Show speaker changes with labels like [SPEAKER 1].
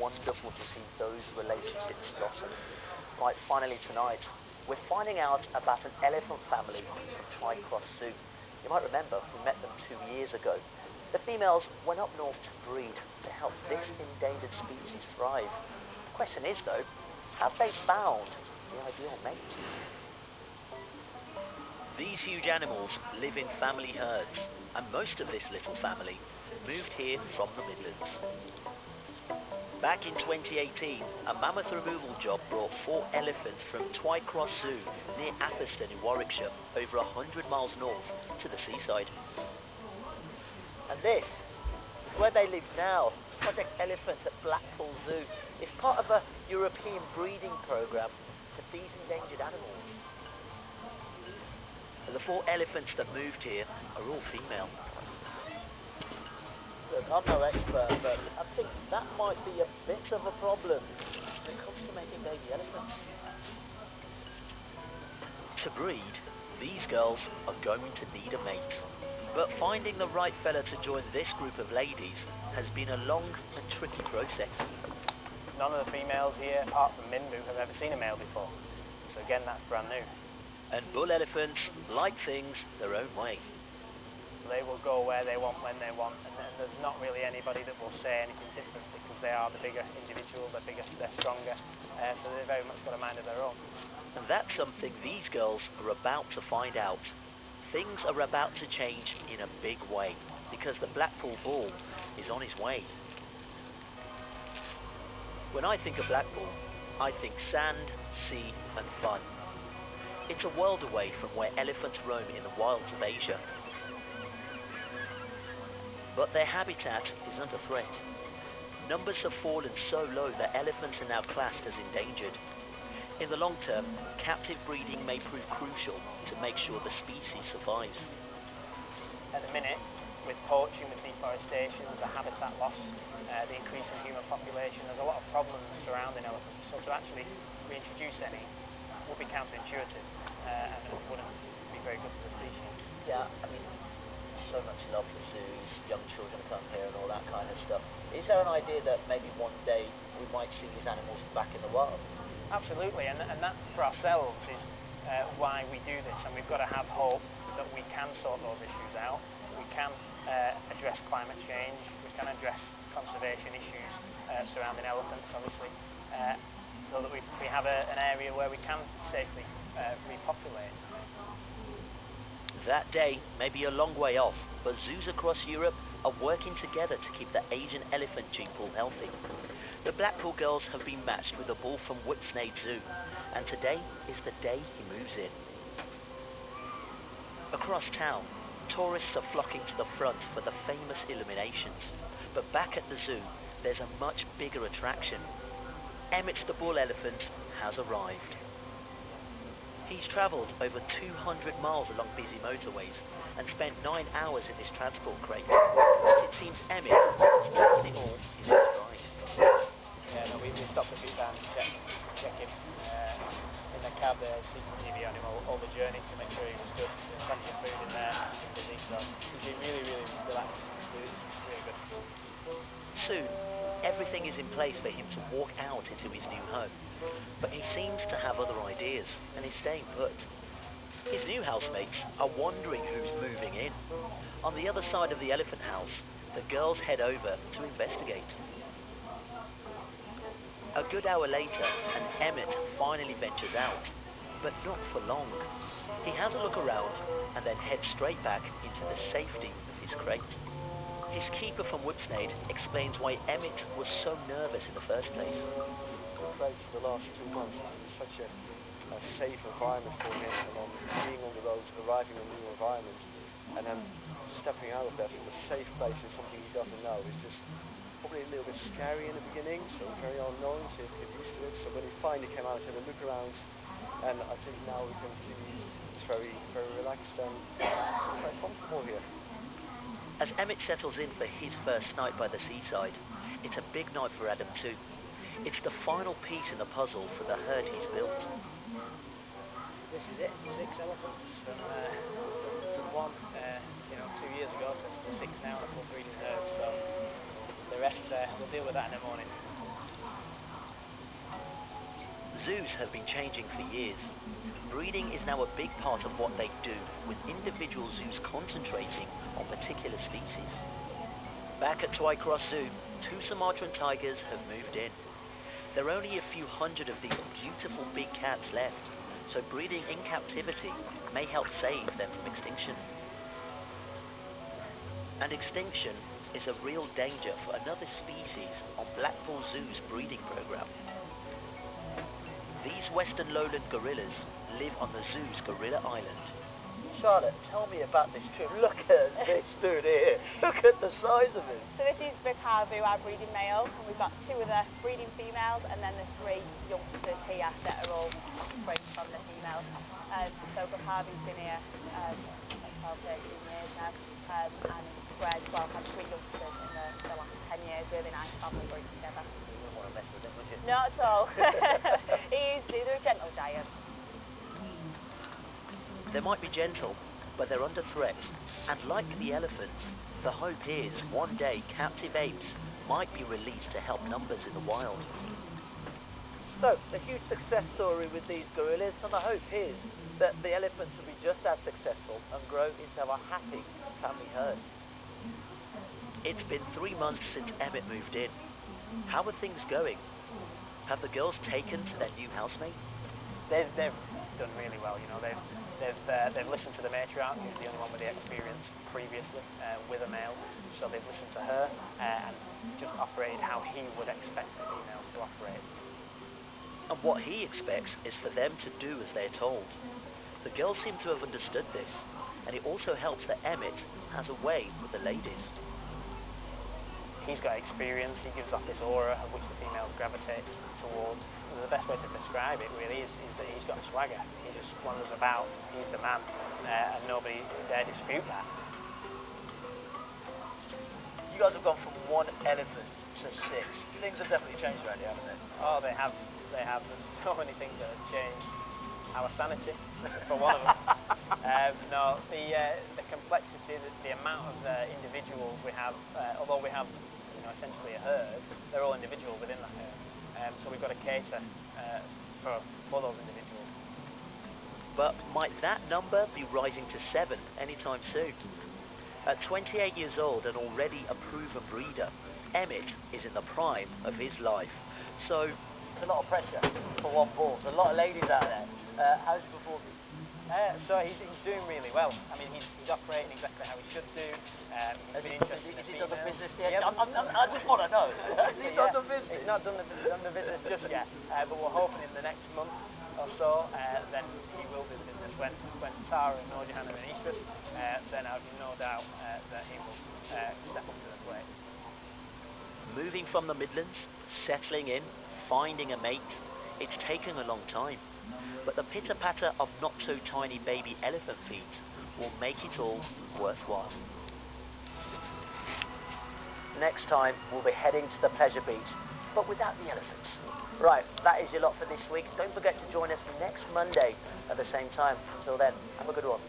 [SPEAKER 1] wonderful to see those relationships blossom. Right, finally tonight, we're finding out about an elephant family from Twycross Zoo. You might remember we met them 2 years ago. The females went up north to breed to help this endangered species thrive. The question is though, have they found the ideal mate?
[SPEAKER 2] These huge animals live in family herds, and most of this little family moved here from the Midlands. Back in 2018, a mammoth removal job brought 4 elephants from Twycross Zoo near Atherstone in Warwickshire, over 100 miles north, to the seaside.
[SPEAKER 1] And this is where they live now, Project Elephant at Blackpool Zoo. It's part of a European breeding programme for these endangered animals.
[SPEAKER 2] The 4 elephants that moved here are all female.
[SPEAKER 1] Look, I'm no expert, but I think that might be a bit of a problem when it comes to making baby elephants.
[SPEAKER 2] To breed, these girls are going to need a mate. But finding the right fella to join this group of ladies has been a long and tricky process.
[SPEAKER 3] None of the females here, apart from Minbu, have ever seen a male before. So again, that's brand new.
[SPEAKER 2] And bull elephants like things their own way.
[SPEAKER 3] They will go where they want, when they want, and there's not really anybody that will say anything different because they are the bigger individual, they're bigger, they're stronger, so they've very much got a mind of their own.
[SPEAKER 2] And that's something these girls are about to find out. Things are about to change in a big way because the Blackpool bull is on his way. When I think of Blackpool, I think sand, sea and fun. It's a world away from where elephants roam in the wilds of Asia. But their habitat is under threat. Numbers have fallen so low that elephants are now classed as endangered. In the long term, captive breeding may prove crucial to make sure the species survives.
[SPEAKER 3] At the minute, with poaching, with deforestation, the habitat loss, the increase in human population, there's a lot of problems surrounding elephants. So to actually reintroduce any would be counterintuitive and it wouldn't be very good for the species.
[SPEAKER 1] Yeah, I mean, so much love for zoos, young children come here and all that kind of stuff. Is there an idea that maybe one day we might see these animals back in the wild?
[SPEAKER 3] Absolutely, and that for ourselves is why we do this, and we've got to have hope that we can sort those issues out. We can address climate change, we can address conservation issues surrounding elephants, obviously, so that we have an area where we can safely repopulate.
[SPEAKER 2] That day may be a long way off, but zoos across Europe are working together to keep the Asian elephant gene pool healthy. The Blackpool girls have been matched with a bull from Whipsnade Zoo, and today is the day he moves in. Across town, tourists are flocking to the front for the famous illuminations, but back at the zoo, there's a much bigger attraction. Emmett the bull elephant has arrived. He's travelled over 200 miles along busy motorways and spent 9 hours in this transport crate. But it seems Emmett has taken it all in his stride.
[SPEAKER 3] Yeah, no, we stopped a few times to check him in the cab. There's CCTV on him all the journey to make sure he was good. There's plenty of food in there, keep him busy, so he's been really, really relaxed, really good.
[SPEAKER 2] Soon, everything is in place for him to walk out into his new home. But he seems to have other ideas and is staying put. His new housemates are wondering who's moving in. On the other side of the elephant house, the girls head over to investigate. A good hour later, and Emmett finally ventures out, but not for long. He has a look around and then heads straight back into the safety of his crate. His keeper from Whipsnade explains why Emmett was so nervous in the first place.
[SPEAKER 4] The crate for the last 2 months has been such a safe environment for him, and then being on the road, arriving in a new environment, and then stepping out of that from a safe place in something he doesn't know is just probably a little bit scary in the beginning, so very unknown, so you have to get used to it. So when he finally came out, he had a look around, and I think now we can see he's very, very relaxed and quite comfortable here.
[SPEAKER 2] As Emmett settles in for his first night by the seaside, it's a big night for Adam too. It's the final piece in the puzzle for the herd he's built.
[SPEAKER 3] This is it, 6 elephants from one, 2 years ago to 6 now, a full breeding herd, so the rest, we'll deal with that in the morning.
[SPEAKER 2] Zoos have been changing for years. Breeding is now a big part of what they do, with individual zoos concentrating on particular species. Back at Twycross Zoo, 2 Sumatran tigers have moved in. There are only a few hundred of these beautiful big cats left, so breeding in captivity may help save them from extinction. And extinction is a real danger for another species on Blackpool Zoo's breeding programme. These western lowland gorillas live on the zoo's Gorilla Island.
[SPEAKER 1] Charlotte, tell me about this trip. Look at this dude here. Look at the size of him.
[SPEAKER 5] So this is Blackpool, our breeding male, and we've got 2 of the breeding females, and then the 3 youngsters here that are all offspring from the females. So Blackpool's been here 12, 13 years now, and he's bred, well, had 3 youngsters in the last 10 years. Really nice family group together.
[SPEAKER 1] You wouldn't want to mess with him, would you?
[SPEAKER 5] Not at all. They're a gentle giant.
[SPEAKER 2] They might be gentle, but they're under threat, and like the elephants, the hope is one day captive apes might be released to help numbers in the wild.
[SPEAKER 1] So, a huge success story with these gorillas, and the hope is that the elephants will be just as successful and grow into a happy family herd.
[SPEAKER 2] It's been 3 months since Emmett moved in. How are things going? Have the girls taken to their new housemate?
[SPEAKER 3] They've done really well. You know, they've listened to the matriarch, who's the only one with the experience previously with a male. So they've listened to her and just operated how he would expect the females to operate.
[SPEAKER 2] And what he expects is for them to do as they're told. The girls seem to have understood this, and it also helps that Emmett has a way with the ladies.
[SPEAKER 3] He's got experience, he gives off this aura of which the females gravitate towards. And the best way to describe it really is that he's got a swagger. He just wanders about, he's the man, and nobody dare dispute that.
[SPEAKER 1] You guys have gone from 1 elephant to 6. Things have definitely changed around here, haven't they?
[SPEAKER 3] Oh, they have. There's so many things that have changed. Our sanity, for one of them. No, the complexity, the amount of individuals we have, although we have essentially a herd, they're all individual within that herd. So we've got to cater for those individuals.
[SPEAKER 2] But might that number be rising to 7 anytime soon? At 28 years old and already a proven breeder, Emmett is in the prime of his life. So
[SPEAKER 1] It's a lot of pressure for 1 bull. There's a lot of ladies out there. How's he performing?
[SPEAKER 3] So he's doing really well. I mean, he's operating exactly how he should do. He's been interested in
[SPEAKER 1] Has he done the business
[SPEAKER 3] yet.
[SPEAKER 1] yet? I just want to know. Has he done the business?
[SPEAKER 3] He's not done the business just yet, but we're hoping in the next month or so, then he will do the business. When Tara and Noorjahan are in estrus, then I've no doubt that he will step up to the plate.
[SPEAKER 2] moving from the Midlands, settling in, finding a mate, it's taken a long time. But the pitter-patter of not-so-tiny baby elephant feet will make it all worthwhile.
[SPEAKER 1] Next time, we'll be heading to the pleasure beach, but without the elephants. Right, that is your lot for this week. Don't forget to join us next Monday at the same time. Until then, have a good one.